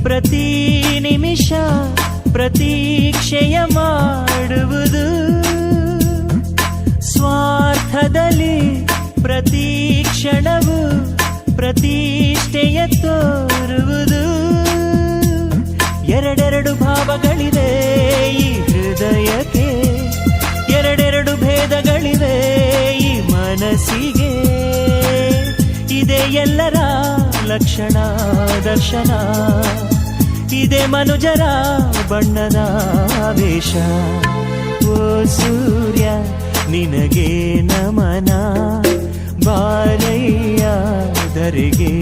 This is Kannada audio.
ಪ್ರತಿ ನಿಮಿಷ ಪ್ರತೀಕ್ಷೆಯ ಮಾಡುವುದು, ಸ್ವಾರ್ಥದಲ್ಲಿ ಪ್ರತಿ ಕ್ಷಣವು ಪ್ರತಿಷ್ಠೆಯ ತೋರುವುದು. ಎರಡೆರಡು ಭಾವಗಳಿವೆ ಈ ಹೃದಯಕ್ಕೆ, ಎರಡೆರಡು ಭೇದಗಳಿವೆ ಈ ಮನಸ್ಸಿಗೆ. ಇದೇ ಎಲ್ಲರ ಲಕ್ಷಣ ದರ್ಶನ, ಇದೇ ಮನುಜರ ಬಣ್ಣದ ವೇಷ. ಓ ಸೂರ್ಯ ನಿನಗೆ ನಮನ, ಬಾರಯ್ಯ ಧರೆಗೆ